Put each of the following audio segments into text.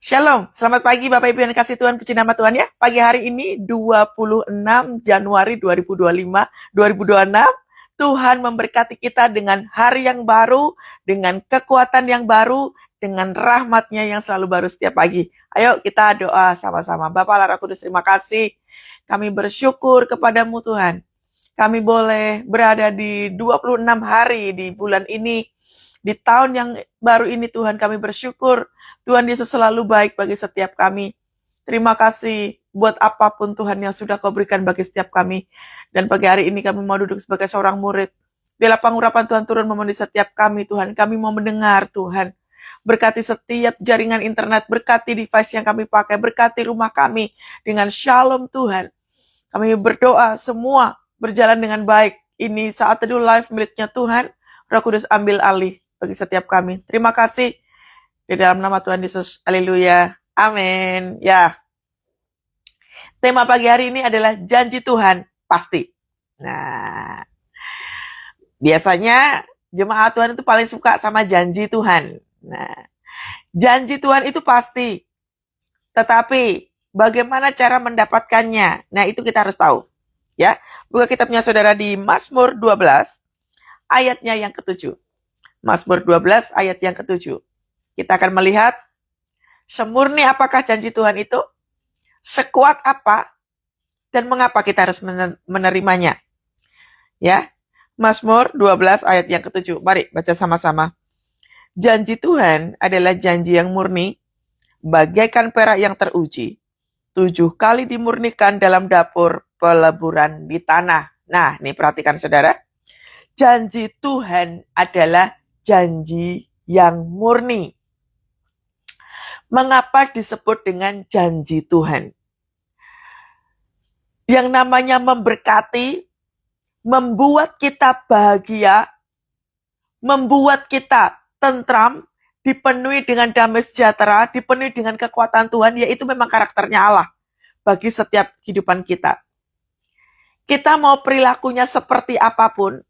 Shalom, selamat pagi Bapak Ibu yang dikasih Tuhan, puji nama Tuhan ya. Pagi hari ini 26 Januari 2026, Tuhan memberkati kita dengan hari yang baru, dengan kekuatan yang baru, dengan rahmat-Nya yang selalu baru setiap pagi. Ayo kita doa sama-sama. Bapa Allah Roh Kudus, terima kasih. Kami bersyukur kepadamu Tuhan. Kami boleh berada di 26 hari di bulan ini, di tahun yang baru ini Tuhan kami bersyukur. Tuhan Yesus selalu baik bagi setiap kami. Terima kasih buat apapun Tuhan yang sudah kau berikan bagi setiap kami. Dan pagi hari ini kami mau duduk sebagai seorang murid. Biarlah pengurapan Tuhan turun memenuhi setiap kami Tuhan. Kami mau mendengar Tuhan. Berkati setiap jaringan internet, berkati device yang kami pakai, berkati rumah kami dengan shalom Tuhan. Kami berdoa semua berjalan dengan baik. Ini saat teduh live miliknya Tuhan. Roh Kudus ambil alih bagi setiap kami. Terima kasih. Di dalam nama Tuhan Yesus, haleluya, amin. Ya, tema pagi hari ini adalah janji Tuhan pasti. Nah, biasanya jemaat Tuhan itu paling suka sama janji Tuhan. Nah, janji Tuhan itu pasti. Tetapi bagaimana cara mendapatkannya? Nah, itu kita harus tahu. Ya, buka kitabnya saudara di Mazmur 12 ayatnya yang ke-7. Mazmur 12 ayat yang ke-7. Kita akan melihat semurni apakah janji Tuhan itu, sekuat apa, dan mengapa kita harus menerimanya. Ya, Mazmur 12 ayat yang ke-7. Mari baca sama-sama. Janji Tuhan adalah janji yang murni, bagaikan perak yang teruji. 7 kali dimurnikan dalam dapur peleburan di tanah. Nah, ini perhatikan saudara. Janji Tuhan adalah janji yang murni. Mengapa disebut dengan janji Tuhan? Yang namanya memberkati, membuat kita bahagia, membuat kita tentram, dipenuhi dengan damai sejahtera, dipenuhi dengan kekuatan Tuhan, yaitu memang karakternya Allah bagi setiap kehidupan kita. Kita mau perilakunya seperti apapun,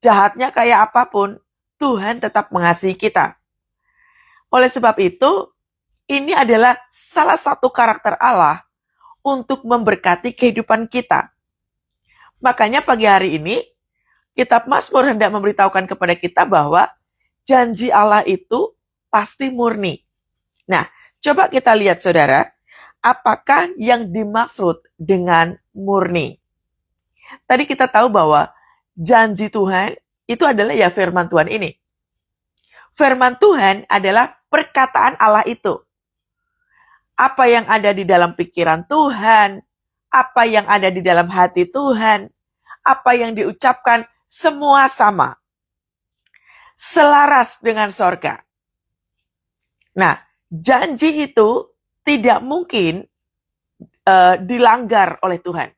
jahatnya kayak apapun, Tuhan tetap mengasihi kita. Oleh sebab itu, ini adalah salah satu karakter Allah untuk memberkati kehidupan kita. Makanya pagi hari ini, kitab Mazmur hendak memberitahukan kepada kita bahwa janji Allah itu pasti murni. Nah, coba kita lihat saudara, apakah yang dimaksud dengan murni? Tadi kita tahu bahwa janji Tuhan itu adalah ya firman Tuhan ini. Firman Tuhan adalah perkataan Allah itu. Apa yang ada di dalam pikiran Tuhan, apa yang ada di dalam hati Tuhan, apa yang diucapkan, semua sama. Selaras dengan sorga. Nah, janji itu tidak mungkin dilanggar oleh Tuhan.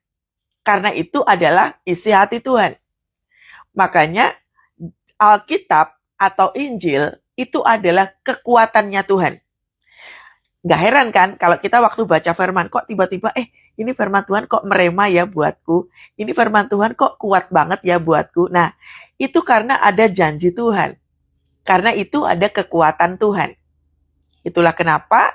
Karena itu adalah isi hati Tuhan. Makanya Alkitab atau Injil itu adalah kekuatannya Tuhan. Gak heran kan kalau kita waktu baca firman kok tiba-tiba ini firman Tuhan kok merema ya buatku. Ini firman Tuhan kok kuat banget ya buatku. Nah, itu karena ada janji Tuhan. Karena itu ada kekuatan Tuhan. Itulah kenapa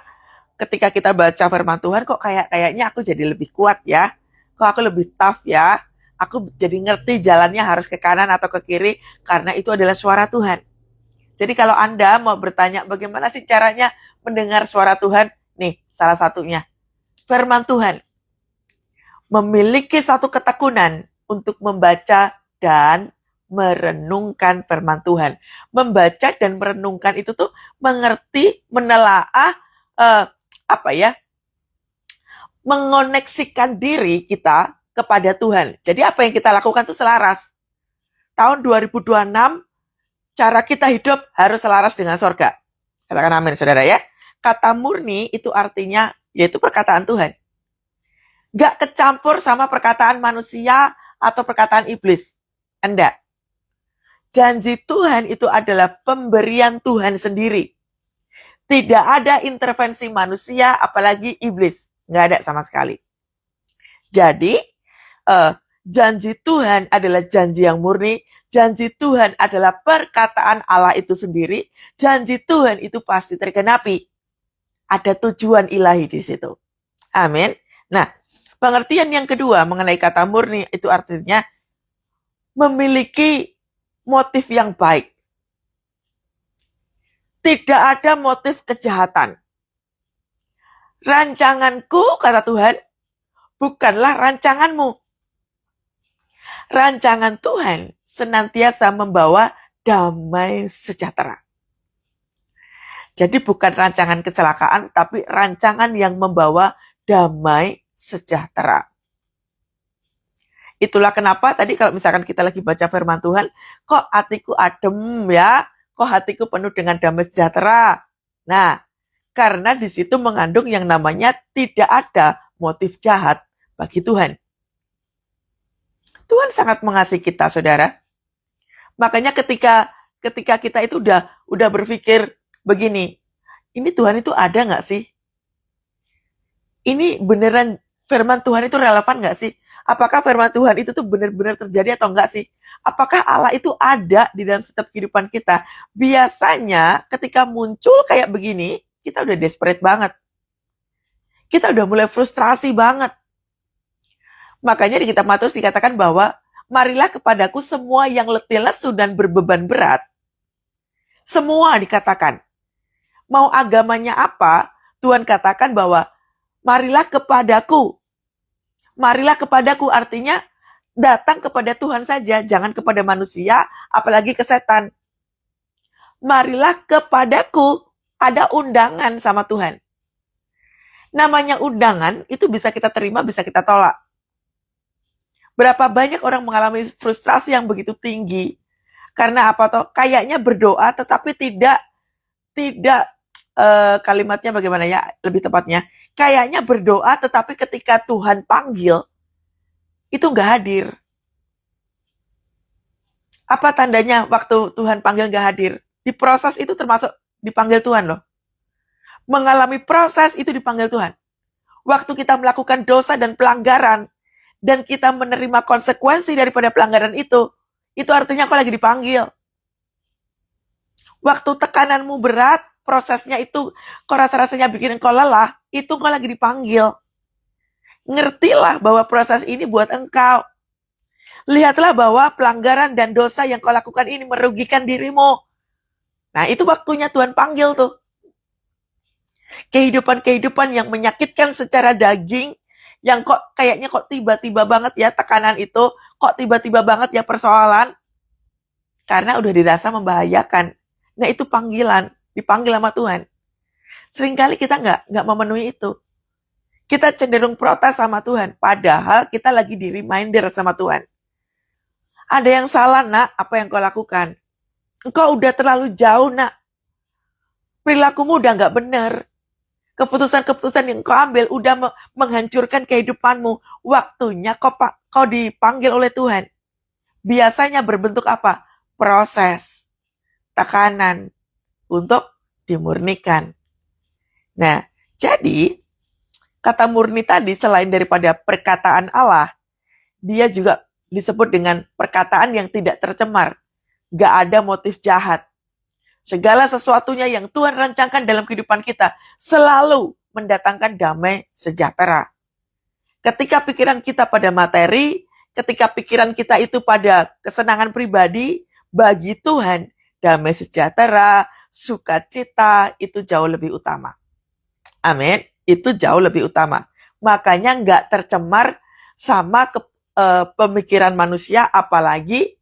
ketika kita baca firman Tuhan kok kayaknya aku jadi lebih kuat ya. Kok aku lebih tough ya. Aku jadi ngerti jalannya harus ke kanan atau ke kiri karena itu adalah suara Tuhan. Jadi kalau Anda mau bertanya bagaimana sih caranya mendengar suara Tuhan, nih salah satunya. Firman Tuhan. Memiliki satu ketekunan untuk membaca dan merenungkan firman Tuhan. Membaca dan merenungkan itu tuh mengerti, menelaah, mengoneksikan diri kita kepada Tuhan. Jadi apa yang kita lakukan itu selaras. Tahun 2026, cara kita hidup harus selaras dengan sorga. Katakan amin saudara ya. Kata murni itu artinya yaitu perkataan Tuhan. Gak kecampur sama perkataan manusia atau perkataan iblis. Enggak. Janji Tuhan itu adalah pemberian Tuhan sendiri. Tidak ada intervensi manusia apalagi iblis. Gak ada sama sekali. Jadi, janji Tuhan adalah janji yang murni. Janji Tuhan adalah perkataan Allah itu sendiri. Janji Tuhan itu pasti tergenapi. Ada tujuan ilahi di situ. Amin. Nah, pengertian yang kedua mengenai kata murni itu artinya memiliki motif yang baik. Tidak ada motif kejahatan. Rancanganku, kata Tuhan, bukanlah rancanganmu. Rancangan Tuhan senantiasa membawa damai sejahtera. Jadi bukan rancangan kecelakaan, tapi rancangan yang membawa damai sejahtera. Itulah kenapa tadi kalau misalkan kita lagi baca firman Tuhan, kok hatiku adem ya, kok hatiku penuh dengan damai sejahtera. Nah, karena di situ mengandung yang namanya tidak ada motif jahat bagi Tuhan. Tuhan sangat mengasihi kita, saudara. Makanya ketika kita itu udah berpikir begini, ini Tuhan itu ada nggak sih? Ini beneran firman Tuhan itu relevan nggak sih? Apakah firman Tuhan itu tuh benar-benar terjadi atau enggak sih? Apakah Allah itu ada di dalam setiap kehidupan kita? Biasanya ketika muncul kayak begini, kita udah desperate banget. Kita udah mulai frustrasi banget. Makanya di kitab Matius dikatakan bahwa marilah kepadaku semua yang letih lesu dan berbeban berat. Semua dikatakan. Mau agamanya apa, Tuhan katakan bahwa marilah kepadaku. Marilah kepadaku artinya datang kepada Tuhan saja, jangan kepada manusia, apalagi ke setan. Marilah kepadaku, ada undangan sama Tuhan. Namanya undangan itu bisa kita terima, bisa kita tolak. Berapa banyak orang mengalami frustrasi yang begitu tinggi karena apa toh? Kayaknya berdoa tetapi tidak kalimatnya bagaimana ya lebih tepatnya? Kayaknya berdoa tetapi ketika Tuhan panggil itu nggak hadir. Apa tandanya waktu Tuhan panggil nggak hadir? Di proses itu termasuk dipanggil Tuhan loh. Mengalami proses itu dipanggil Tuhan. Waktu kita melakukan dosa dan pelanggaran dan kita menerima konsekuensi daripada pelanggaran itu artinya kau lagi dipanggil. Waktu tekananmu berat, prosesnya itu kau rasa-rasanya bikin kau lelah, itu kau lagi dipanggil. Ngertilah bahwa proses ini buat engkau. Lihatlah bahwa pelanggaran dan dosa yang kau lakukan ini merugikan dirimu. Nah, itu waktunya Tuhan panggil tuh. Kehidupan-kehidupan yang menyakitkan secara daging, yang kok kayaknya kok tiba-tiba banget ya tekanan itu, kok tiba-tiba banget ya persoalan, karena udah dirasa membahayakan. Nah, itu panggilan, dipanggil sama Tuhan. Seringkali kita nggak memenuhi itu. Kita cenderung protes sama Tuhan, padahal kita lagi di reminder sama Tuhan. Ada yang salah, nak, apa yang kau lakukan? Engkau udah terlalu jauh, nak. Perilakumu udah nggak benar. Keputusan-keputusan yang kau ambil udah menghancurkan kehidupanmu. Waktunya kau dipanggil oleh Tuhan. Biasanya berbentuk apa? Proses, tekanan untuk dimurnikan. Nah, jadi kata murni tadi selain daripada perkataan Allah, dia juga disebut dengan perkataan yang tidak tercemar. Gak ada motif jahat. Segala sesuatunya yang Tuhan rancangkan dalam kehidupan kita selalu mendatangkan damai sejahtera. Ketika pikiran kita pada materi, ketika pikiran kita itu pada kesenangan pribadi, bagi Tuhan damai sejahtera, sukacita itu jauh lebih utama. Amin. Itu jauh lebih utama. Makanya nggak tercemar sama pemikiran manusia, apalagi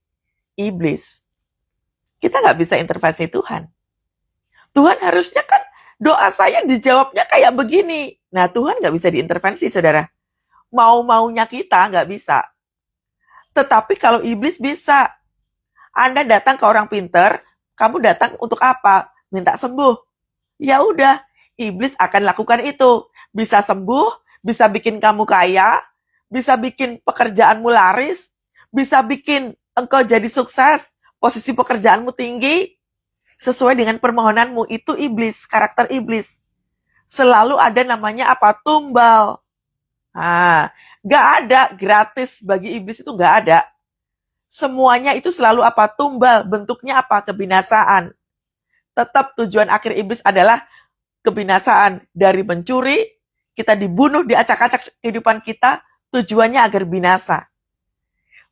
iblis. Kita nggak bisa intervensi Tuhan. Tuhan harusnya kan doa saya dijawabnya kayak begini. Nah, Tuhan nggak bisa diintervensi, saudara. Mau-maunya kita nggak bisa. Tetapi kalau iblis bisa. Anda datang ke orang pinter, kamu datang untuk apa? Minta sembuh. Ya udah, iblis akan lakukan itu. Bisa sembuh, bisa bikin kamu kaya, bisa bikin pekerjaanmu laris, bisa bikin engkau jadi sukses, posisi pekerjaanmu tinggi, sesuai dengan permohonanmu. Itu iblis, karakter iblis. Selalu ada namanya apa? Tumbal. Nah, gak ada gratis bagi iblis, itu gak ada. Semuanya itu selalu apa? Tumbal. Bentuknya apa? Kebinasaan. Tetap tujuan akhir iblis adalah kebinasaan dari mencuri, kita dibunuh, diacak-acak kehidupan kita, tujuannya agar binasa.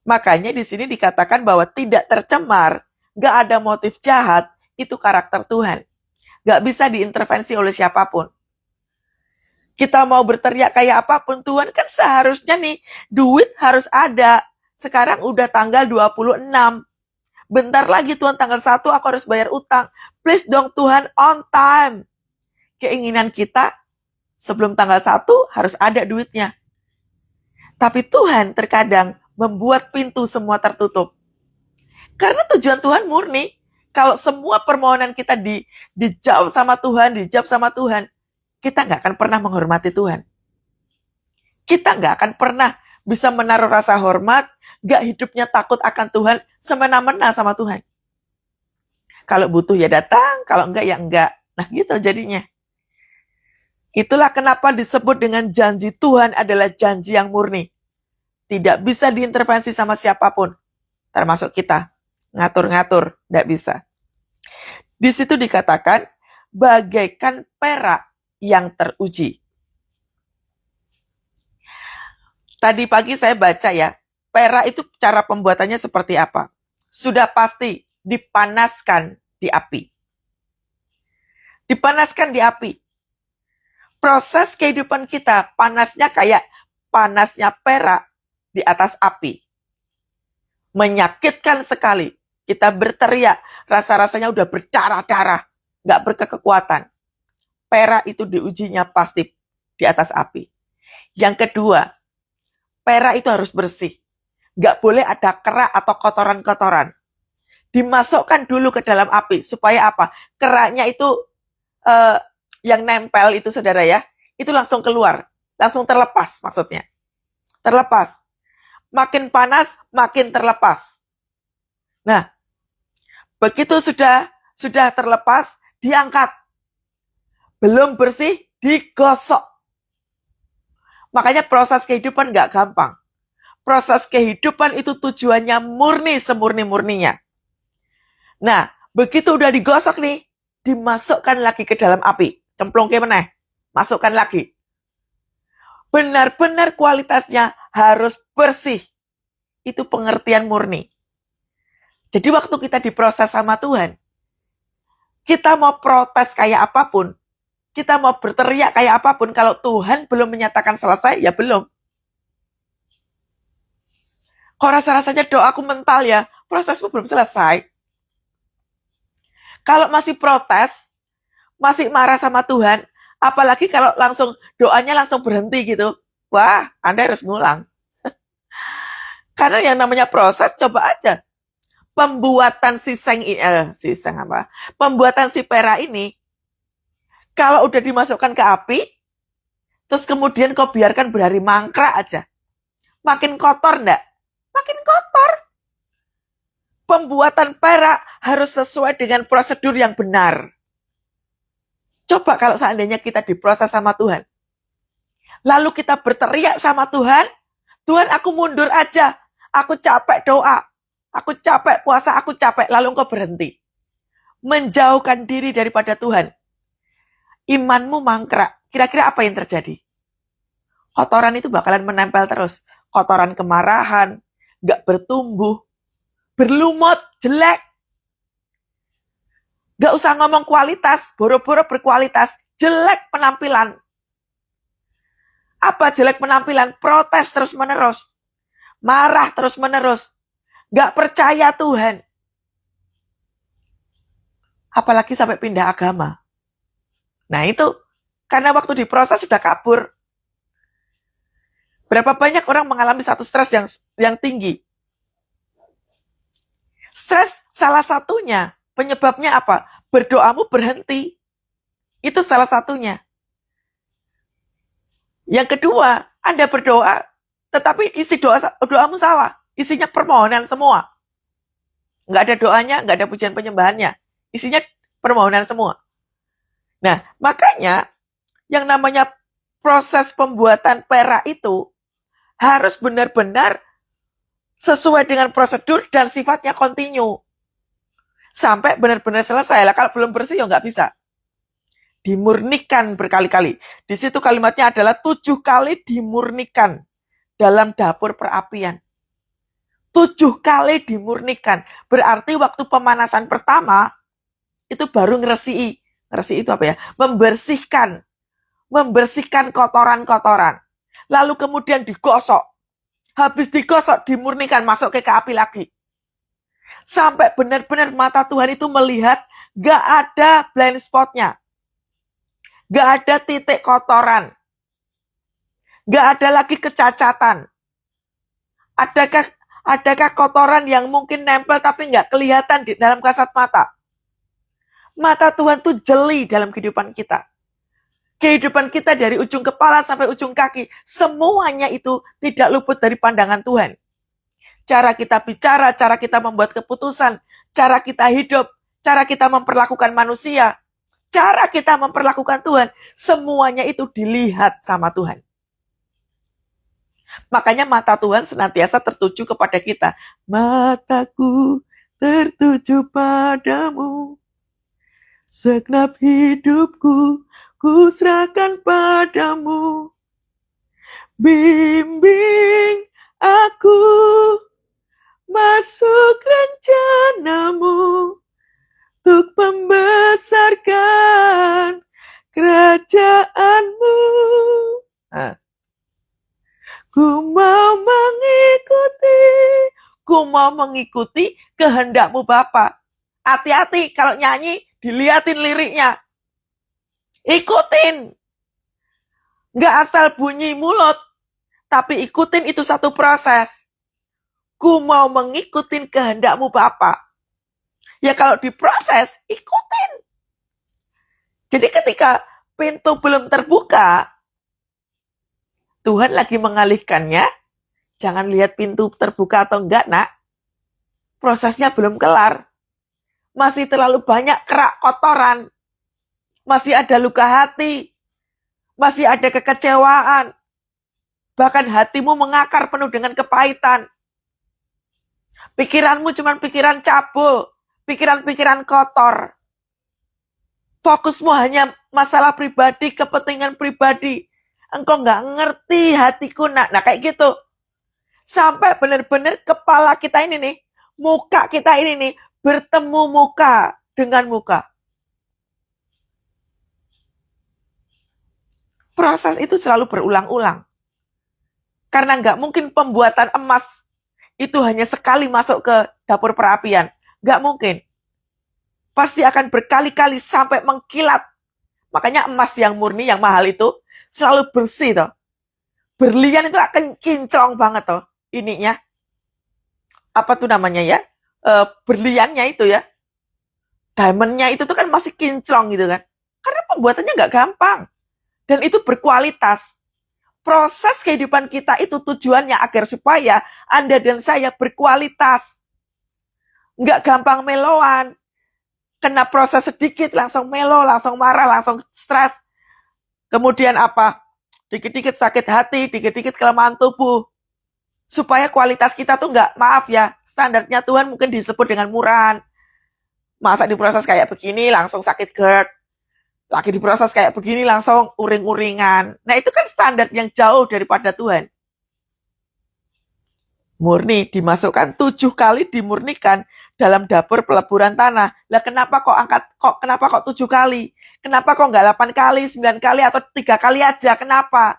Makanya di sini dikatakan bahwa tidak tercemar, gak ada motif jahat, itu karakter Tuhan. Gak bisa diintervensi oleh siapapun. Kita mau berteriak kayak apapun, Tuhan kan seharusnya nih, duit harus ada. Sekarang udah tanggal 26. Bentar lagi Tuhan tanggal 1 aku harus bayar utang. Please dong Tuhan, on time. Keinginan kita sebelum tanggal 1 harus ada duitnya. Tapi Tuhan terkadang membuat pintu semua tertutup. Karena tujuan Tuhan murni. Kalau semua permohonan kita dijawab sama Tuhan, kita nggak akan pernah menghormati Tuhan. Kita nggak akan pernah bisa menaruh rasa hormat, nggak hidupnya takut akan Tuhan, semena-mena sama Tuhan. Kalau butuh ya datang, kalau enggak ya enggak. Nah gitu jadinya. Itulah kenapa disebut dengan janji Tuhan adalah janji yang murni. Tidak bisa diintervensi sama siapapun, termasuk kita. Ngatur-ngatur, tidak bisa. Di situ dikatakan, bagaikan perak yang teruji. Tadi pagi saya baca ya, perak itu cara pembuatannya seperti apa? Sudah pasti dipanaskan di api. Dipanaskan di api. Proses kehidupan kita panasnya kayak panasnya perak di atas api. Menyakitkan sekali. Kita berteriak, rasa-rasanya udah berdarah-darah, nggak berkekuatan. Perak itu diujinya pasti di atas api. Yang kedua, perak itu harus bersih. Nggak boleh ada kerak atau kotoran-kotoran. Dimasukkan dulu ke dalam api, supaya apa? Keraknya itu yang nempel itu saudara ya, itu langsung keluar, langsung terlepas maksudnya. Terlepas. Makin panas, makin terlepas. Nah, begitu sudah terlepas, diangkat. Belum bersih, digosok. Makanya proses kehidupan nggak gampang. Proses kehidupan itu tujuannya murni, semurni-murninya. Nah, begitu udah digosok nih, dimasukkan lagi ke dalam api. Cemplung ke meneh, masukkan lagi. Benar-benar kualitasnya harus bersih. Itu pengertian murni. Jadi waktu kita diproses sama Tuhan, kita mau protes kayak apapun, kita mau berteriak kayak apapun, kalau Tuhan belum menyatakan selesai, ya belum. Kok rasa-rasanya doaku mental ya, prosesmu belum selesai. Kalau masih protes, masih marah sama Tuhan, apalagi kalau langsung doanya langsung berhenti gitu, wah, Anda harus ngulang. Karena yang namanya proses, coba aja. Pembuatan Pembuatan si perak ini, kalau udah dimasukkan ke api, terus kemudian kau biarkan berhari mangkrak aja, makin kotor enggak? Makin kotor. Pembuatan perak harus sesuai dengan prosedur yang benar. Coba kalau seandainya kita diproses sama Tuhan, lalu kita berteriak sama Tuhan, Tuhan aku mundur aja, aku capek doa, aku capek puasa, aku capek, lalu engkau berhenti. Menjauhkan diri daripada Tuhan. Imanmu mangkrak. Kira-kira apa yang terjadi? Kotoran itu bakalan menempel terus. Kotoran kemarahan, gak bertumbuh, berlumut, jelek. Gak usah ngomong kualitas, boro-boro berkualitas, jelek penampilan. Apa jelek penampilan? Protes terus-menerus. Marah terus-menerus. Gak percaya Tuhan. Apalagi sampai pindah agama. Nah itu, karena waktu diproses sudah kabur. Berapa banyak orang mengalami satu stres yang tinggi. Stres salah satunya, penyebabnya apa? Berdoamu berhenti. Itu salah satunya. Yang kedua, Anda berdoa, tetapi isi doamu salah. Isinya permohonan semua. Nggak ada doanya, nggak ada pujian penyembahannya. Isinya permohonan semua. Nah, makanya yang namanya proses pembuatan perak itu harus benar-benar sesuai dengan prosedur dan sifatnya kontinu. Sampai benar-benar selesai. Lah, kalau belum bersih ya nggak bisa. dimurnikan berkali-kali. Di situ kalimatnya adalah 7 kali dimurnikan dalam dapur perapian. 7 kali dimurnikan. Berarti waktu pemanasan pertama, itu baru ngeresi. Ngeresi itu apa ya? Membersihkan kotoran-kotoran. Lalu kemudian digosok. Habis digosok, dimurnikan, masuk ke api lagi. Sampai benar-benar mata Tuhan itu melihat gak ada blind spotnya. Gak ada titik kotoran. Gak ada lagi kecacatan. Adakah kotoran yang mungkin nempel tapi gak kelihatan di dalam kasat mata? Mata Tuhan tuh jeli dalam kehidupan kita. Kehidupan kita dari ujung kepala sampai ujung kaki, semuanya itu tidak luput dari pandangan Tuhan. Cara kita bicara, cara kita membuat keputusan, cara kita hidup, cara kita memperlakukan manusia, cara kita memperlakukan Tuhan, semuanya itu dilihat sama Tuhan. Makanya mata Tuhan senantiasa tertuju kepada kita. Mataku tertuju padamu, segenap hidupku ku serahkan padamu. Bimbing aku masuk rencanamu untuk membesarkan kerajaanmu. Ku mau mengikuti kehendakmu Bapa. Hati-hati kalau nyanyi, dilihatin liriknya. Ikutin. Nggak asal bunyi mulut, tapi ikutin itu satu proses. Ku mau mengikutin kehendakmu Bapa. Ya kalau diproses, ikutin. Jadi ketika pintu belum terbuka, Tuhan lagi mengalihkannya. Jangan lihat pintu terbuka atau enggak, nak. Prosesnya belum kelar. Masih terlalu banyak kerak kotoran. Masih ada luka hati. Masih ada kekecewaan. Bahkan hatimu mengakar penuh dengan kepahitan. Pikiranmu cuma pikiran cabul. Pikiran-pikiran kotor. Fokusmu hanya masalah pribadi, kepentingan pribadi. Engkau nggak ngerti hatiku, nak. Nah, kayak gitu. Sampai benar-benar kepala kita ini nih, muka kita ini nih, bertemu muka dengan muka. Proses itu selalu berulang-ulang. Karena nggak mungkin pembuatan emas itu hanya sekali masuk ke dapur perapian. Nggak mungkin. Pasti akan berkali-kali sampai mengkilat. Makanya emas yang murni, yang mahal itu, selalu bersih toh. Berlian itu akan kinclong banget toh. Ininya. Apa tuh namanya ya? Berliannya itu ya. Diamondnya itu tuh kan masih kinclong gitu kan. Karena pembuatannya nggak gampang. Dan itu berkualitas. Proses kehidupan kita itu tujuannya agar supaya Anda dan saya berkualitas. Nggak gampang meloan. Kena proses sedikit langsung melo, langsung marah, langsung stres. Kemudian apa? Dikit-dikit sakit hati, dikit-dikit kelemahan tubuh. Supaya kualitas kita tuh nggak, maaf ya, standarnya Tuhan mungkin disebut dengan murahan. Masa diproses kayak begini langsung sakit GERD. Lagi diproses kayak begini langsung uring-uringan. Nah itu kan standar yang jauh daripada Tuhan. Murni dimasukkan 7 kali dimurnikan dalam dapur peleburan tanah. Lah kenapa kok 7 kali? Kenapa kok nggak 8 kali, 9 kali atau 3 kali aja? Kenapa?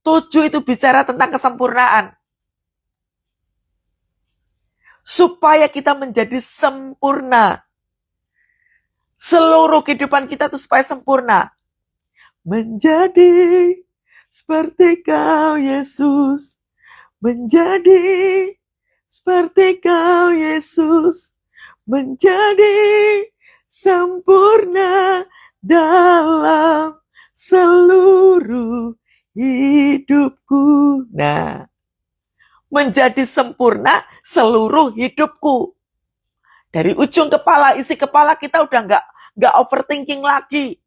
7 itu bicara tentang kesempurnaan. Supaya kita menjadi sempurna. Seluruh kehidupan kita itu supaya sempurna. Menjadi seperti Kau, Yesus. Menjadi seperti Kau, Yesus. Menjadi sempurna dalam seluruh hidupku. Nah, menjadi sempurna seluruh hidupku. Dari ujung kepala, isi kepala kita udah nggak overthinking lagi.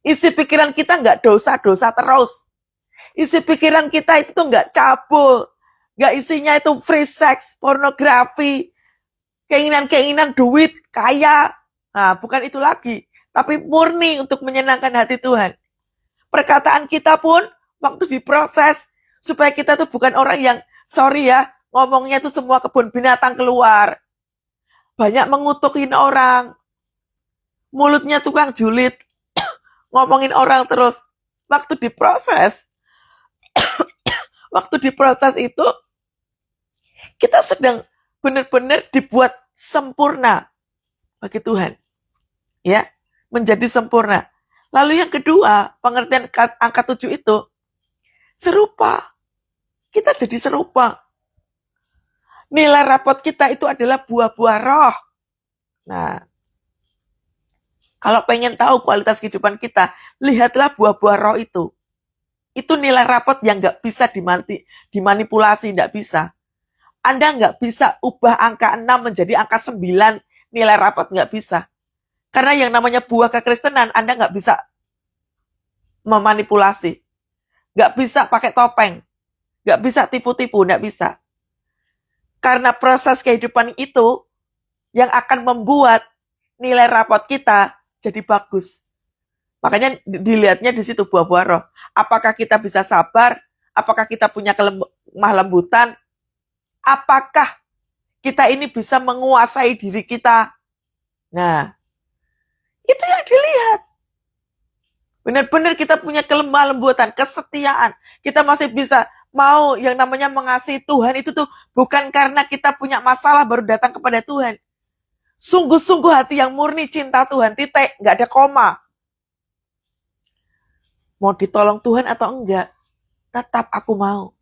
Isi pikiran kita nggak dosa-dosa terus. Isi pikiran kita itu tuh nggak cabul. Nggak isinya itu free sex, pornografi, keinginan-keinginan duit, kaya. Nah, bukan itu lagi. tapi murni untuk menyenangkan hati Tuhan. Perkataan kita pun waktu diproses, supaya kita tuh bukan orang yang, sorry ya, ngomongnya tuh semua kebun binatang keluar. Banyak mengutukin orang, mulutnya tukang julid, ngomongin orang terus. Waktu diproses itu, kita sedang benar-benar dibuat sempurna bagi Tuhan. Ya, menjadi sempurna. Lalu yang kedua, pengertian angka 7 itu, serupa. Kita jadi serupa. Nilai rapot kita itu adalah buah-buah roh. Nah, kalau pengen tahu kualitas kehidupan kita, lihatlah buah-buah roh itu. Itu nilai rapot yang nggak bisa dimanipulasi, nggak bisa. Anda nggak bisa ubah angka 6 menjadi angka 9 nilai rapot, nggak bisa. Karena yang namanya buah kekristenan, Anda nggak bisa memanipulasi. Nggak bisa pakai topeng. Nggak bisa tipu-tipu, nggak bisa. Karena proses kehidupan itu yang akan membuat nilai rapot kita jadi bagus. Makanya dilihatnya di situ buah-buah roh. Apakah kita bisa sabar? Apakah kita punya kelemah lembutan? Apakah kita ini bisa menguasai diri kita? Nah, itu yang dilihat. Benar-benar kita punya kelemah lembutan, kesetiaan. Kita masih bisa mau yang namanya mengasihi Tuhan itu tuh bukan karena kita punya masalah baru datang kepada Tuhan. Sungguh-sungguh hati yang murni cinta Tuhan, titik, nggak ada koma. Mau ditolong Tuhan atau enggak, tetap aku mau.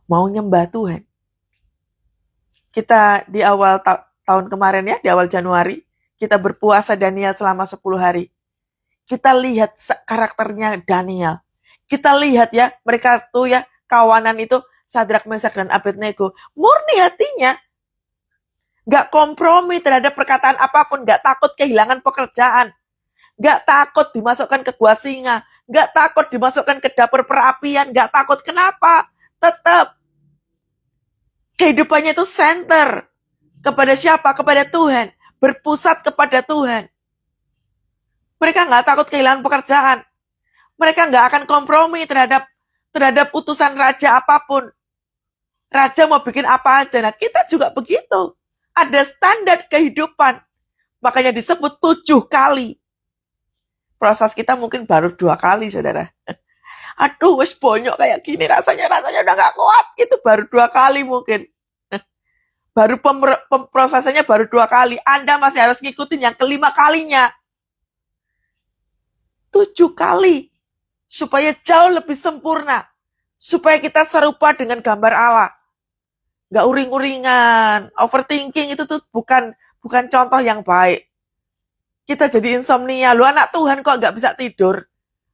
Mau nyembah Tuhan. Kita di awal tahun kemarin ya, di awal Januari, kita berpuasa Daniel selama 10 hari. Kita lihat karakternya Daniel. Kita lihat ya, mereka tuh ya, kawanan itu, Sadrak, Mesak, dan Abednego. Murni hatinya. Gak kompromi terhadap perkataan apapun. Gak takut kehilangan pekerjaan. Gak takut dimasukkan ke gua singa. Gak takut dimasukkan ke dapur perapian. Gak takut. Kenapa? Tetap. Kehidupannya itu center. Kepada siapa? Kepada Tuhan. Berpusat kepada Tuhan. Mereka gak takut kehilangan pekerjaan. Mereka nggak akan kompromi terhadap utusan raja apapun. Raja mau bikin apa aja. Nah, kita juga begitu. Ada standar kehidupan. Makanya disebut 7 kali. Proses kita mungkin baru 2 kali, saudara. Aduh, wes bonyok kayak gini rasanya udah nggak kuat. Itu baru 2 kali mungkin. Baru prosesnya baru 2 kali. Anda masih harus ngikutin yang kelima kalinya. 7 kali. Supaya jauh lebih sempurna. Supaya kita serupa dengan gambar Allah. Gak uring-uringan. Overthinking itu tuh bukan contoh yang baik. Kita jadi insomnia. Lu anak Tuhan kok gak bisa tidur?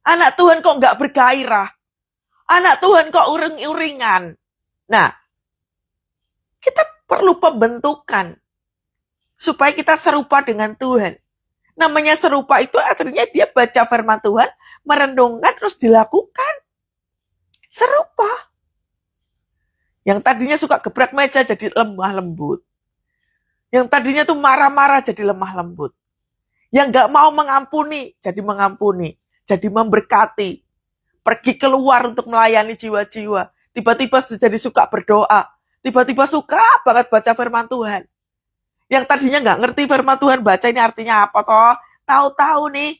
Anak Tuhan kok gak bergairah? Anak Tuhan kok uring-uringan? Nah, kita perlu pembentukan. Supaya kita serupa dengan Tuhan. Namanya serupa itu artinya dia baca firman Tuhan, merenungkan terus dilakukan. Serupa. Yang tadinya suka gebrak meja jadi lemah lembut. Yang tadinya tuh marah-marah jadi lemah lembut. Yang gak mau mengampuni jadi mengampuni. Jadi memberkati. Pergi keluar untuk melayani jiwa-jiwa. Tiba-tiba jadi suka berdoa. Tiba-tiba suka banget baca firman Tuhan. Yang tadinya gak ngerti firman Tuhan, baca ini artinya apa toh. Tahu-tahu nih.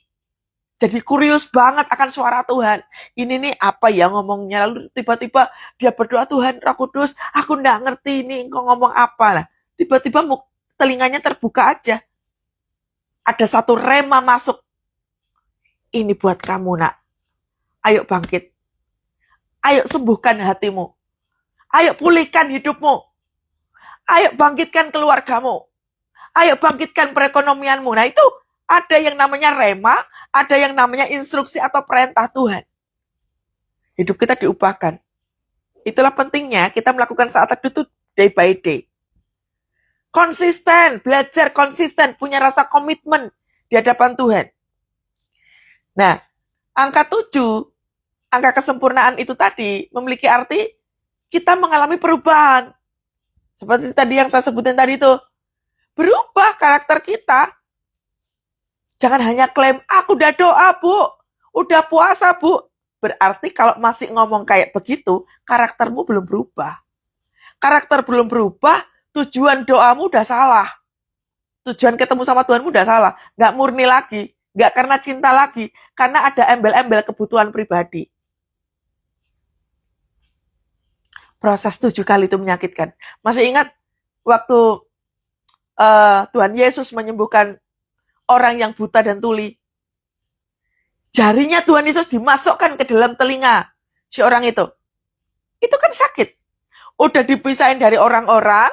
Jadi kurius banget akan suara Tuhan. Ini nih apa ya ngomongnya. Lalu tiba-tiba dia berdoa, Tuhan Roh Kudus, aku nggak ngerti ini engkau ngomong apa. Lah. Tiba-tiba telinganya terbuka aja. Ada satu rema masuk. Ini buat kamu nak. Ayo bangkit. Ayo sembuhkan hatimu. Ayo pulihkan hidupmu. Ayo bangkitkan keluargamu. Ayo bangkitkan perekonomianmu. Nah itu ada yang namanya rema. Ada yang namanya instruksi atau perintah Tuhan. Hidup kita diubahkan. Itulah pentingnya kita melakukan saat teduh itu day by day. Konsisten, belajar konsisten, punya rasa komitmen di hadapan Tuhan. Nah, angka 7, angka kesempurnaan itu tadi memiliki arti kita mengalami perubahan. Seperti tadi yang saya sebutin tadi itu. Berubah karakter kita. Jangan hanya klaim, aku udah doa bu, udah puasa bu. Berarti kalau masih ngomong kayak begitu, karaktermu belum berubah. Karakter belum berubah, tujuan doamu udah salah. Tujuan ketemu sama Tuhanmu udah salah. Nggak murni lagi, nggak karena cinta lagi, karena ada embel-embel kebutuhan pribadi. Proses 7 kali itu menyakitkan. Masih ingat waktu Tuhan Yesus menyembuhkan orang yang buta dan tuli? Jarinya Tuhan Yesus dimasukkan ke dalam telinga si orang itu. Itu kan sakit. Udah dipisahin dari orang-orang,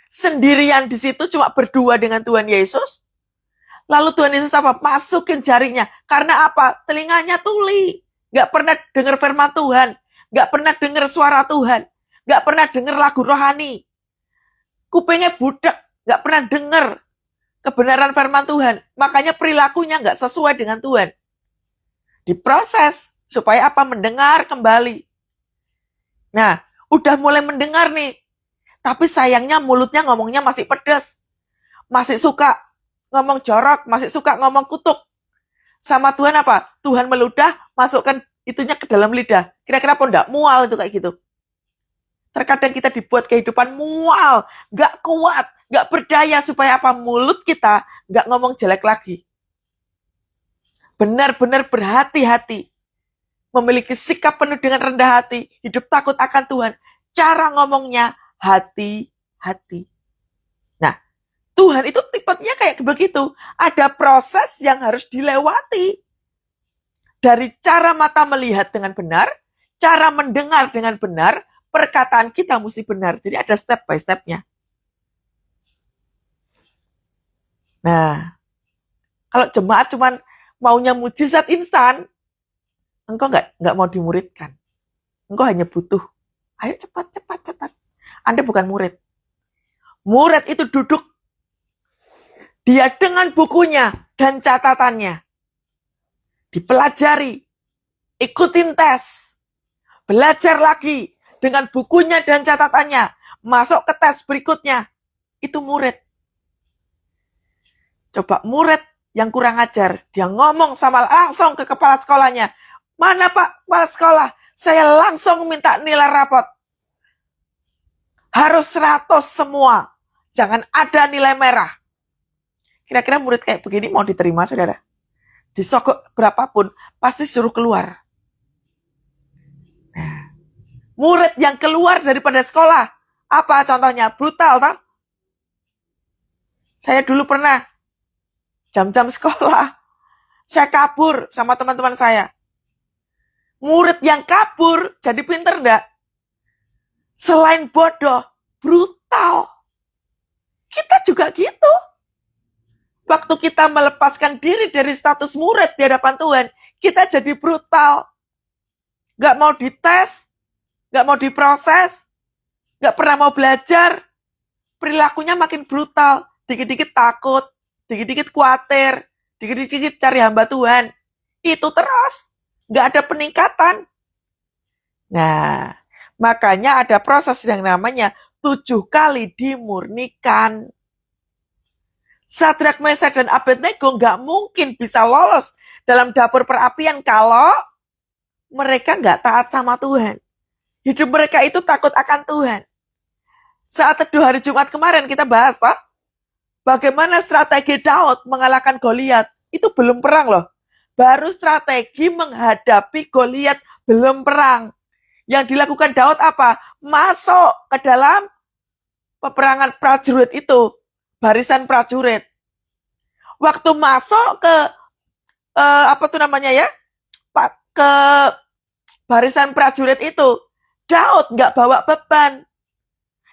sendirian di situ cuma berdua dengan Tuhan Yesus. Lalu Tuhan Yesus apa? Masukin jarinya. Karena apa? Telinganya tuli. Gak pernah dengar firman Tuhan. Gak pernah dengar suara Tuhan. Gak pernah dengar lagu rohani. Kupingnya budak. Gak pernah dengar kebenaran firman Tuhan. Makanya perilakunya gak sesuai dengan Tuhan. Diproses. Supaya apa? Mendengar kembali. Nah, udah mulai mendengar nih. Tapi sayangnya mulutnya ngomongnya masih pedas. Masih suka ngomong jorok, masih suka ngomong kutuk. Sama Tuhan apa? Tuhan meludah, masukkan itunya ke dalam lidah. Kira-kira apa enggak? Mual itu kayak gitu. Terkadang kita dibuat kehidupan mual, gak kuat, gak berdaya supaya apa? Mulut kita gak ngomong jelek lagi. Benar-benar berhati-hati. Memiliki sikap penuh dengan rendah hati, hidup takut akan Tuhan. Cara ngomongnya hati-hati. Nah, Tuhan itu tipenya kayak begitu. Ada proses yang harus dilewati. Dari cara mata melihat dengan benar, cara mendengar dengan benar, perkataan kita mesti benar. Jadi ada step by step-nya. Nah, kalau jemaat cuman maunya mujizat instan, engkau nggak mau dimuridkan. Engkau hanya butuh, ayo cepat. Anda bukan murid. Murid itu duduk. Dia dengan bukunya dan catatannya. Dipelajari. Ikutin tes. Belajar lagi dengan bukunya dan catatannya. Masuk ke tes berikutnya. Itu murid. Coba murid yang kurang ajar. Dia ngomong sama langsung ke kepala sekolahnya. Mana Pak kepala sekolah? Saya langsung minta nilai rapot. Harus 100 semua. Jangan ada nilai merah. Kira-kira murid kayak begini mau diterima, saudara? Disogok berapapun, pasti suruh keluar. Nah, murid yang keluar daripada sekolah, apa contohnya? Brutal, toh? Saya dulu pernah, jam-jam sekolah, saya kabur sama teman-teman saya. Murid yang kabur, jadi pinter enggak? Selain bodoh, brutal. Kita juga gitu. Waktu kita melepaskan diri dari status murid di hadapan Tuhan, kita jadi brutal. Gak mau dites, gak mau diproses, gak pernah mau belajar. Perilakunya makin brutal. Dikit-dikit takut, dikit-dikit khawatir, dikit-dikit cari hamba Tuhan. Itu terus. Gak ada peningkatan. Nah, makanya ada proses yang namanya 7 kali dimurnikan. Sadrak, Mesak, dan Abednego nggak mungkin bisa lolos dalam dapur perapian kalau mereka nggak taat sama Tuhan. Hidup mereka itu takut akan Tuhan. Saat teduh hari Jumat kemarin kita bahas, toh, bagaimana strategi Daud mengalahkan Goliat. Itu belum perang loh. Baru strategi menghadapi Goliat, belum perang. Yang dilakukan Daud apa? Masuk ke dalam peperangan prajurit itu. Barisan prajurit. Waktu masuk ke ke barisan prajurit itu, Daud nggak bawa beban.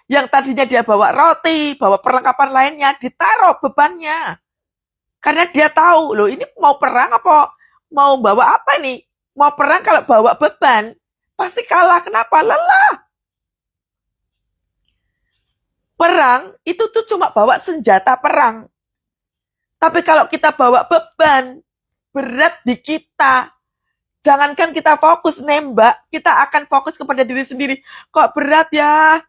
Yang tadinya dia bawa roti, bawa perlengkapan lainnya, ditaruh bebannya. Karena dia tahu, loh ini mau perang apa mau bawa apa nih? Mau perang kalau bawa beban, pasti kalah. Kenapa? Lelah. Perang itu tuh cuma bawa senjata perang. Tapi kalau kita bawa beban, berat di kita. Jangankan kita fokus nembak, kita akan fokus kepada diri sendiri. Kok berat ya?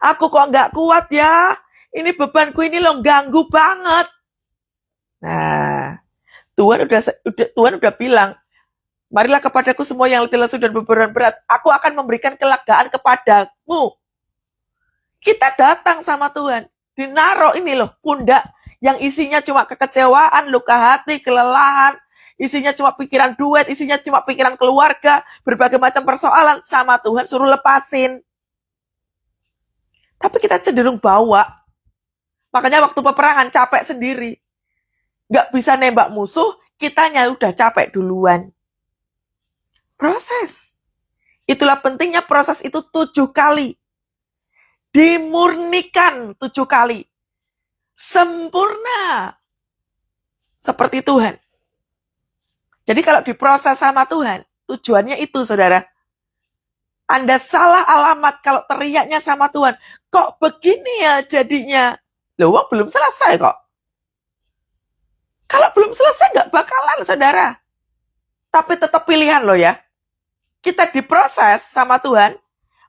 Aku kok nggak kuat ya? Ini bebanku ini loh ganggu banget. Nah, Tuhan udah bilang, marilah kepadaku semua yang letih lesu dan beban berat, aku akan memberikan kelegaan kepadamu. Kita datang sama Tuhan, dinaruh ini loh, pundak yang isinya cuma kekecewaan, luka hati, kelelahan, isinya cuma pikiran duit, isinya cuma pikiran keluarga, berbagai macam persoalan, sama Tuhan suruh lepasin. Tapi kita cenderung bawa. Makanya waktu peperangan capek sendiri. Nggak bisa nembak musuh, kitanya udah capek duluan. Proses. Itulah pentingnya proses itu 7 kali. Dimurnikan 7 kali. Sempurna. Seperti Tuhan. Jadi kalau diproses sama Tuhan, tujuannya itu, saudara. Anda salah alamat kalau teriaknya sama Tuhan. Kok begini ya jadinya? Loh, belum selesai kok. Kalau belum selesai nggak bakalan, saudara. Tapi tetap pilihan loh ya. Kita diproses sama Tuhan,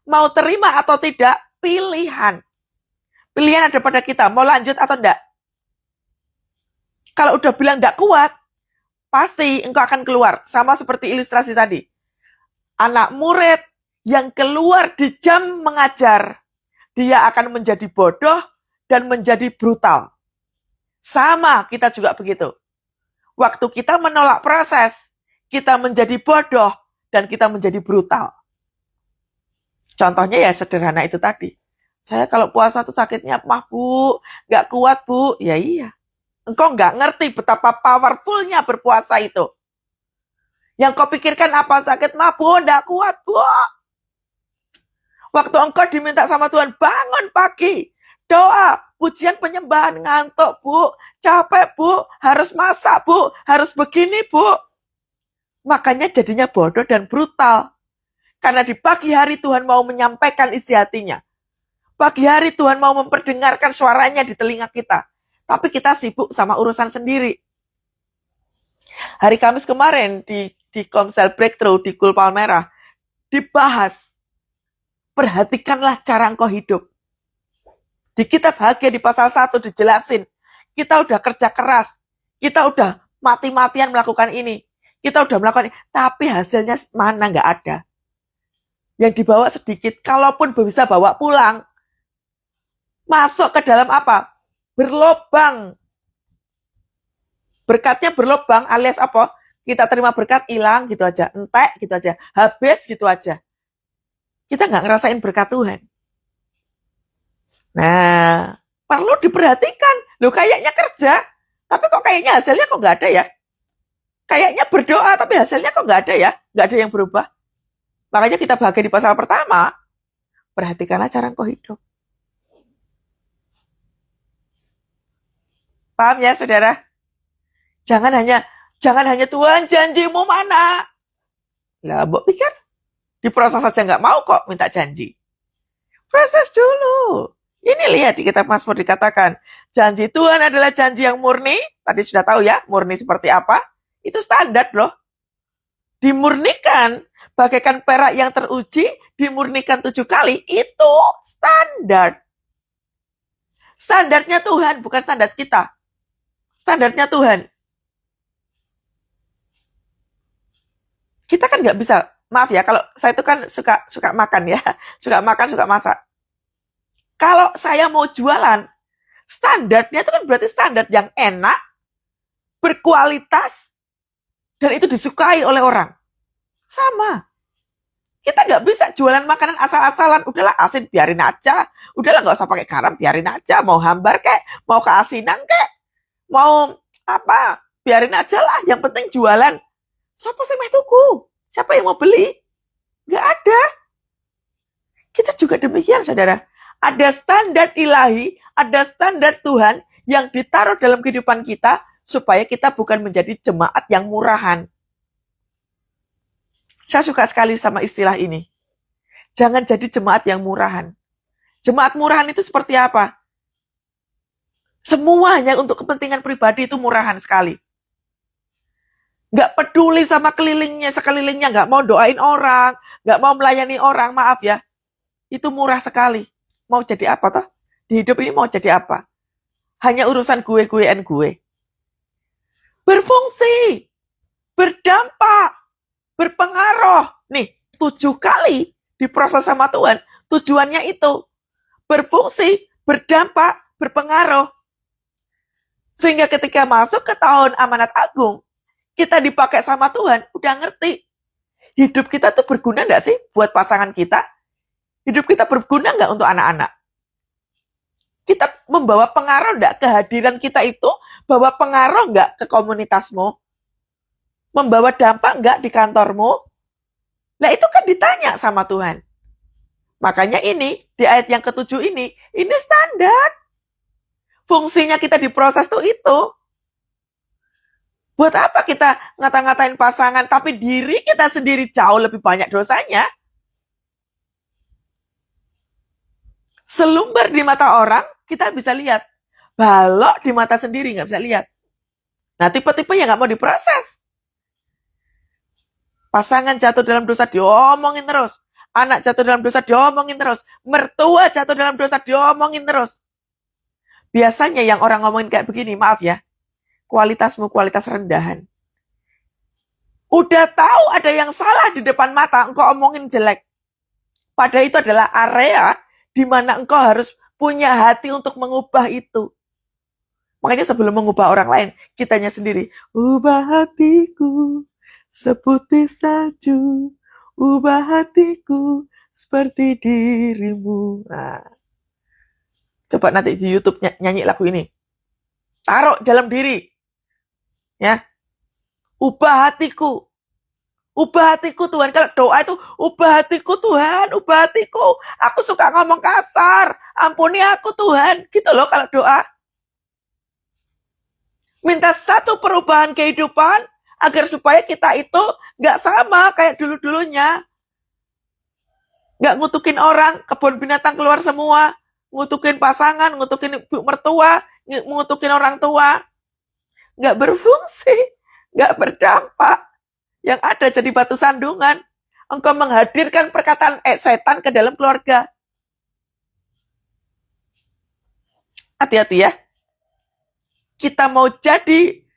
mau terima atau tidak, pilihan. Pilihan ada pada kita, mau lanjut atau enggak. Kalau udah bilang enggak kuat, pasti engkau akan keluar. Sama seperti ilustrasi tadi. Anak murid yang keluar di jam mengajar, dia akan menjadi bodoh dan menjadi brutal. Sama, kita juga begitu. Waktu kita menolak proses, kita menjadi bodoh dan kita menjadi brutal. Contohnya ya sederhana itu tadi. Saya kalau puasa tuh sakitnya mah bu, gak kuat bu. Ya iya. Engkau gak ngerti betapa powerfulnya berpuasa itu. Yang kau pikirkan apa sakit mah bu, gak kuat bu. Waktu engkau diminta sama Tuhan, bangun pagi. Doa, pujian penyembahan, ngantuk bu, capek bu, harus masak bu, harus begini bu. Makanya jadinya bodoh dan brutal. Karena di pagi hari Tuhan mau menyampaikan isi hatinya. Pagi hari Tuhan mau memperdengarkan suaranya di telinga kita. Tapi kita sibuk sama urusan sendiri. Hari Kamis kemarin di Komsel Breakthrough di Kul Palmerah dibahas, perhatikanlah cara engkau hidup. Di kitab Hagai di pasal 1 dijelasin, kita udah kerja keras, kita udah mati-matian melakukan ini, kita udah melakukan ini, tapi hasilnya mana nggak ada. Yang dibawa sedikit, kalaupun bisa bawa pulang, masuk ke dalam apa? Berlobang. Berkatnya berlobang alias apa? Kita terima berkat, hilang gitu aja, entek gitu aja, habis gitu aja. Kita nggak ngerasain berkat Tuhan. Nah, perlu diperhatikan. Loh kayaknya kerja, tapi kok kayaknya hasilnya kok nggak ada ya? Kayaknya berdoa, tapi hasilnya kok nggak ada ya? Nggak ada yang berubah. Makanya kita bahagia di pasal pertama, perhatikanlah cara engkau hidup. Paham ya saudara? Jangan hanya Tuhan janjimu mana? Lah, mbok pikir diproses saja nggak mau kok minta janji. Proses dulu. Ini lihat di kitab Mazmur dikatakan, janji Tuhan adalah janji yang murni. Tadi sudah tahu ya, murni seperti apa? Itu standar loh. Dimurnikan, bagaikan perak yang teruji, dimurnikan 7 kali, itu standar. Standarnya Tuhan, bukan standar kita. Standarnya Tuhan. Kita kan nggak bisa, maaf ya, kalau saya itu kan suka makan ya, suka makan, suka masak. Kalau saya mau jualan, standarnya itu kan berarti standar yang enak, berkualitas, dan itu disukai oleh orang. Sama. Kita nggak bisa jualan makanan asal-asalan. Udahlah asin, biarin aja. Udahlah nggak usah pakai garam, biarin aja. Mau hambar kek, mau keasinan kek, mau apa, biarin aja lah. Yang penting jualan. Siapa sih mau tuku? Siapa yang mau beli? Nggak ada. Kita juga demikian, saudara. Ada standar ilahi, ada standar Tuhan yang ditaruh dalam kehidupan kita supaya kita bukan menjadi jemaat yang murahan. Saya suka sekali sama istilah ini. Jangan jadi jemaat yang murahan. Jemaat murahan itu seperti apa? Semuanya untuk kepentingan pribadi itu murahan sekali. Nggak peduli sama sekelilingnya nggak mau doain orang, nggak mau melayani orang, maaf ya. Itu murah sekali. Mau jadi apa toh? Di hidup ini mau jadi apa? Hanya urusan gue. berfungsi, berdampak, berpengaruh. Nih, 7 kali diproses sama Tuhan. Tujuannya itu berfungsi, berdampak, berpengaruh. Sehingga ketika masuk ke tahun amanat agung, kita dipakai sama Tuhan, udah ngerti. Hidup kita tuh berguna nggak sih buat pasangan kita? Hidup kita berguna nggak untuk anak-anak? Kita membawa pengaruh nggak? Kehadiran kita itu bawa pengaruh nggak ke komunitasmu? Membawa dampak nggak di kantormu? Nah itu kan ditanya sama Tuhan. Makanya ini, di ayat yang ke-7 ini standar. Fungsinya kita diproses tuh itu. Buat apa kita ngata-ngatain pasangan, tapi diri kita sendiri jauh lebih banyak dosanya? Selumbar di mata orang, kita bisa lihat. Balok di mata sendiri, nggak bisa lihat. Nah, tipe-tipe yang nggak mau diproses. Pasangan jatuh dalam dosa, diomongin terus. Anak jatuh dalam dosa, diomongin terus. Mertua jatuh dalam dosa, diomongin terus. Biasanya yang orang ngomongin kayak begini, maaf ya, kualitasmu kualitas rendahan. Udah tahu ada yang salah di depan mata, engkau omongin jelek. Padahal itu adalah area di mana engkau harus punya hati untuk mengubah itu. Makanya sebelum mengubah orang lain, kitanya sendiri, ubah hatiku seputih salju, ubah hatiku seperti dirimu. Nah, coba nanti di YouTube nyanyi lagu ini. Taruh dalam diri. Ya. Ubah hatiku. Ubah hatiku Tuhan. Kalau doa itu, ubah hatiku Tuhan, ubah hatiku. Aku suka ngomong kasar. Ampuni aku Tuhan. Gitu loh kalau doa. Minta satu perubahan kehidupan agar supaya kita itu gak sama kayak dulu-dulunya. Gak ngutukin orang, kebun binatang keluar semua. Ngutukin pasangan, ngutukin ibu mertua, ngutukin orang tua. Gak berfungsi, gak berdampak. Yang ada jadi batu sandungan. Engkau menghadirkan perkataan setan ke dalam keluarga. Hati-hati ya. Kita mau jadi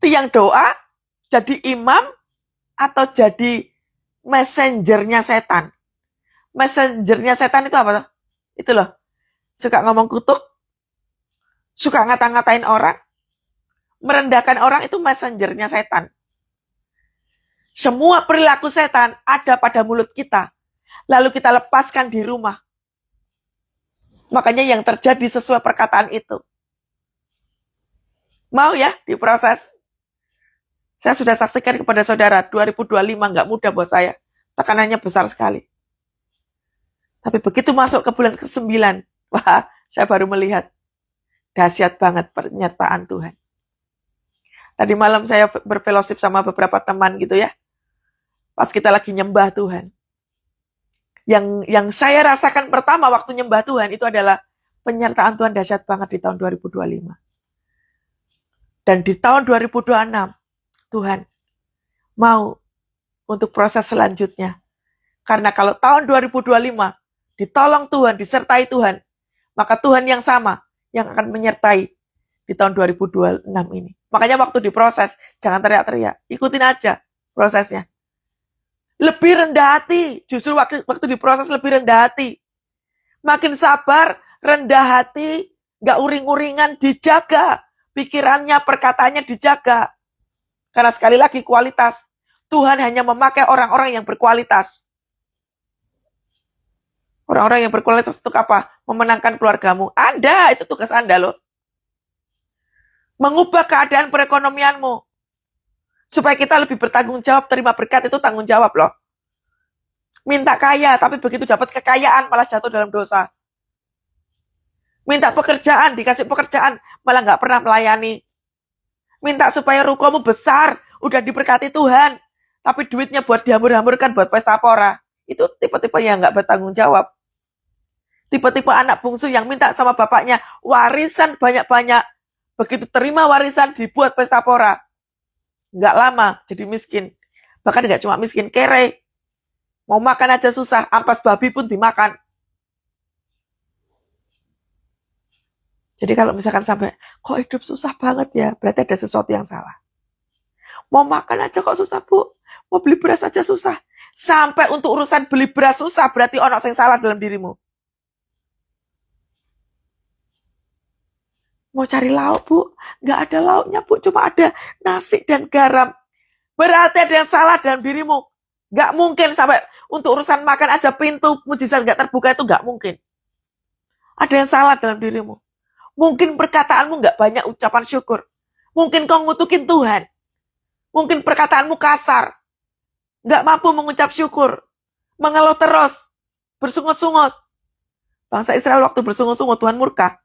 tiang doa, jadi imam, atau jadi messengernya setan. Messengernya setan itu apa? Itu loh. Suka ngomong kutuk, suka ngata-ngatain orang, merendahkan orang, itu messengernya setan. Semua perilaku setan ada pada mulut kita. Lalu kita lepaskan di rumah. Makanya yang terjadi sesuai perkataan itu. Mau ya diproses? Saya sudah saksikan kepada saudara, 2025 nggak mudah buat saya. Tekanannya besar sekali. Tapi begitu masuk ke bulan ke-9, wah, saya baru melihat dahsyat banget penyertaan Tuhan. Tadi malam saya berfellowship sama beberapa teman gitu ya. Pas kita lagi nyembah Tuhan. Yang saya rasakan pertama waktu nyembah Tuhan itu adalah penyertaan Tuhan dahsyat banget di tahun 2025. Dan di tahun 2026, Tuhan mau untuk proses selanjutnya. Karena kalau tahun 2025 ditolong Tuhan, disertai Tuhan, maka Tuhan yang sama yang akan menyertai di tahun 2026 ini. Makanya waktu diproses, jangan teriak-teriak. Ikutin aja prosesnya. Lebih rendah hati. Justru waktu diproses lebih rendah hati. Makin sabar, rendah hati, gak uring-uringan, dijaga. Pikirannya, perkataannya dijaga. Karena sekali lagi kualitas. Tuhan hanya memakai orang-orang yang berkualitas. Orang-orang yang berkualitas itu apa? Memenangkan keluargamu. Anda, itu tugas Anda loh. Mengubah keadaan perekonomianmu. Supaya kita lebih bertanggung jawab, terima berkat itu tanggung jawab loh. Minta kaya, tapi begitu dapat kekayaan malah jatuh dalam dosa. Minta pekerjaan, dikasih pekerjaan, malah gak pernah melayani. Minta supaya rukomu besar, udah diberkati Tuhan. Tapi duitnya buat dihambur-hamburkan, buat pesta pora. Itu tipe-tipe yang gak bertanggung jawab. Tipe-tipe anak bungsu yang minta sama bapaknya warisan banyak-banyak. Begitu terima warisan, dibuat pesta pora. Nggak lama jadi miskin. Bahkan nggak cuma miskin, kere. Mau makan aja susah, ampas babi pun dimakan. Jadi kalau misalkan sampai, kok hidup susah banget ya, berarti ada sesuatu yang salah. Mau makan aja kok susah, Bu. Mau beli beras aja susah. Sampai untuk urusan beli beras susah, berarti ono yang salah dalam dirimu. Mau cari lauk, Bu. Nggak ada lauknya, Bu. Cuma ada nasi dan garam. Berarti ada yang salah dalam dirimu. Nggak mungkin sampai untuk urusan makan aja pintu mujizat nggak terbuka, itu nggak mungkin. Ada yang salah dalam dirimu. Mungkin perkataanmu nggak banyak ucapan syukur. Mungkin kau ngutukin Tuhan. Mungkin perkataanmu kasar. Nggak mampu mengucap syukur. Mengeluh terus. Bersungut-sungut. Bangsa Israel waktu bersungut-sungut, Tuhan murka.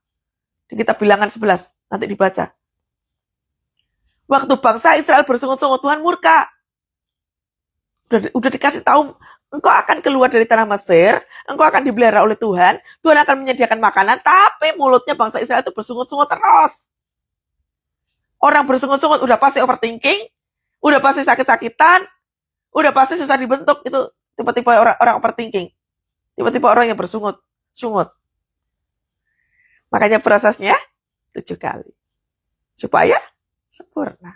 Di kitab Bilangan 11. Nanti dibaca. Waktu bangsa Israel bersungut-sungut, Tuhan murka. Udah dikasih tahu, engkau akan keluar dari tanah Mesir, engkau akan dipelihara oleh Tuhan, Tuhan akan menyediakan makanan, tapi mulutnya bangsa Israel itu bersungut-sungut terus. Orang bersungut-sungut udah pasti overthinking, udah pasti sakit-sakitan, udah pasti susah dibentuk, itu tipe-tipe orang overthinking, tipe-tipe orang yang bersungut-sungut. Makanya prosesnya 7 kali, supaya sempurna.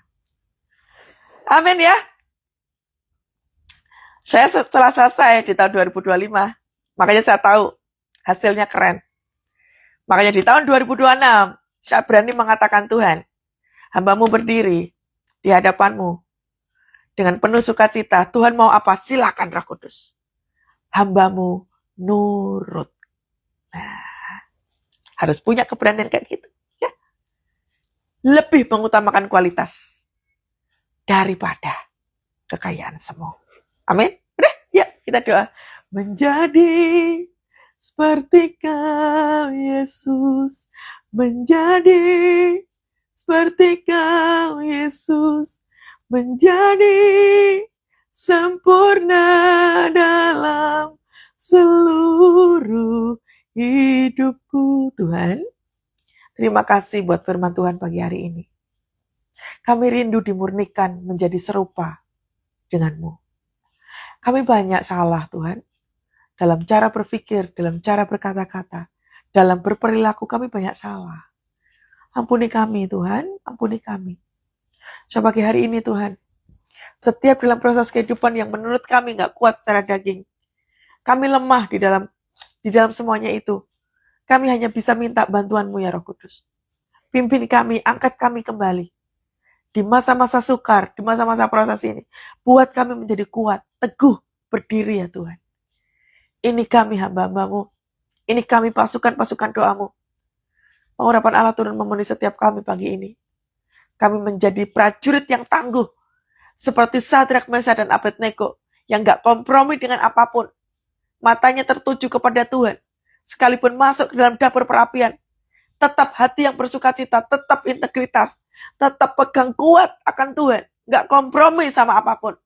Amin ya. Saya setelah selesai di tahun 2025, makanya saya tahu hasilnya keren. Makanya di tahun 2026, saya berani mengatakan, Tuhan, hamba-Mu berdiri di hadapan-Mu dengan penuh sukacita. Tuhan mau apa? Silakan Roh Kudus. Hamba-Mu nurut. Nah, harus punya keberanian kayak gitu. Ya. Lebih mengutamakan kualitas daripada kekayaan semua. Amin. Udah, ya kita doa. Menjadi seperti Kau, Yesus. Menjadi seperti Kau, Yesus. Menjadi sempurna dalam seluruh hidupku. Tuhan, terima kasih buat firman Tuhan pagi hari ini. Kami rindu dimurnikan menjadi serupa dengan-Mu. Kami banyak salah, Tuhan. Dalam cara berpikir, dalam cara berkata-kata, dalam berperilaku kami banyak salah. Ampuni kami, Tuhan. Ampuni kami. So, pagi hari ini, Tuhan, setiap dalam proses kehidupan yang menurut kami gak kuat secara daging, kami lemah di dalam semuanya itu. Kami hanya bisa minta bantuan-Mu ya Roh Kudus. Pimpin kami, angkat kami kembali. Di masa-masa sukar, di masa-masa proses ini, buat kami menjadi kuat, teguh, berdiri ya Tuhan. Ini kami hamba-hamba-Mu, ini kami pasukan-pasukan doa-Mu. Pengharapan Allah turun memenuhi setiap kami pagi ini. Kami menjadi prajurit yang tangguh, seperti Sadrak, Mesach, dan Abednego, yang gak kompromi dengan apapun. Matanya tertuju kepada Tuhan, sekalipun masuk ke dalam dapur perapian, tetap hati yang bersukacita, tetap integritas, tetap pegang kuat akan Tuhan. Gak kompromi sama apapun.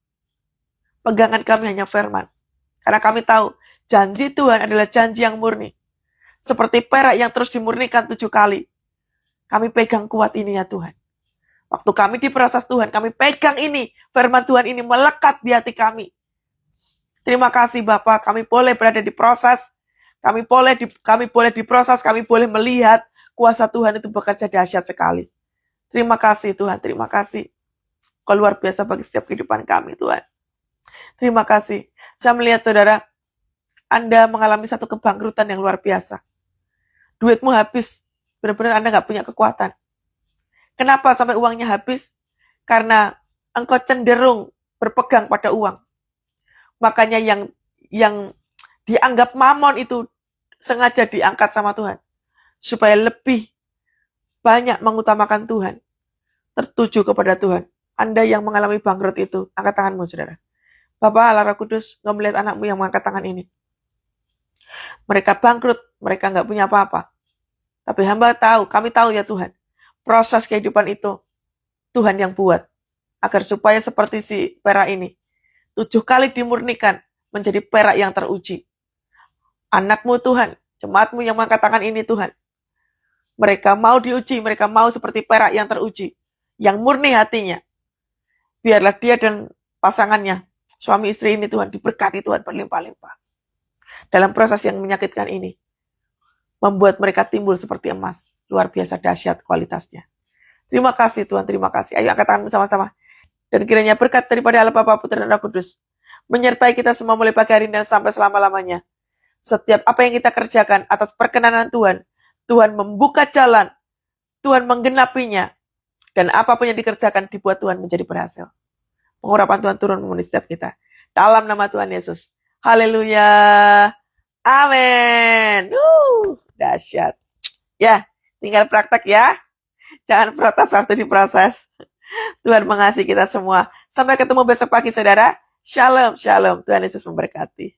Pegangan kami hanya firman. Karena kami tahu, janji Tuhan adalah janji yang murni. Seperti perak yang terus dimurnikan 7 kali. Kami pegang kuat ini ya Tuhan. Waktu kami diproses Tuhan, kami pegang ini. Firman Tuhan ini melekat di hati kami. Terima kasih Bapak, kami boleh berada di proses. Kami boleh diproses, kami boleh melihat kuasa Tuhan itu bekerja dahsyat sekali. Terima kasih Tuhan, terima kasih. Kau luar biasa bagi setiap kehidupan kami Tuhan. Terima kasih. Saya melihat saudara, Anda mengalami satu kebangkrutan yang luar biasa. Duitmu habis, benar-benar Anda gak punya kekuatan. Kenapa sampai uangnya habis? Karena engkau cenderung berpegang pada uang. Makanya yang dianggap mamon itu sengaja diangkat sama Tuhan. Supaya lebih banyak mengutamakan Tuhan. Tertuju kepada Tuhan. Anda yang mengalami bangkrut itu, angkat tanganmu saudara. Bapak Allah Roh Kudus, engkau melihat anakmu yang mengangkat tangan ini. Mereka bangkrut, mereka gak punya apa-apa. Tapi hamba tahu, kami tahu ya Tuhan. Proses kehidupan itu, Tuhan yang buat. Agar supaya seperti si perak ini. 7 kali dimurnikan menjadi perak yang teruji. Anakmu Tuhan, jemaatmu yang mengangkat tangan ini Tuhan. Mereka mau diuji, mereka mau seperti perak yang teruji. Yang murni hatinya. Biarlah dia dan pasangannya, suami istri ini Tuhan, diberkati Tuhan berlimpah-limpah. Dalam proses yang menyakitkan ini. membuat mereka timbul seperti emas. Luar biasa dahsyat kualitasnya. Terima kasih Tuhan, terima kasih. Ayo angkat tangan sama-sama. Dan kiranya berkat daripada Allah Bapa, Putra, dan Roh Kudus menyertai kita semua mulai pagi hari ini dan sampai selama-lamanya. Setiap apa yang kita kerjakan atas perkenanan Tuhan, Tuhan membuka jalan, Tuhan menggenapinya, dan apapun yang dikerjakan dibuat Tuhan menjadi berhasil. Pengurapan Tuhan turun memenuhi setiap kita. Dalam nama Tuhan Yesus. Haleluya. Amin. Dahsyat. Ya, tinggal praktek ya. Jangan protes waktu diproses. Tuhan mengasihi kita semua. Sampai ketemu besok pagi saudara. Shalom, shalom. Tuhan Yesus memberkati.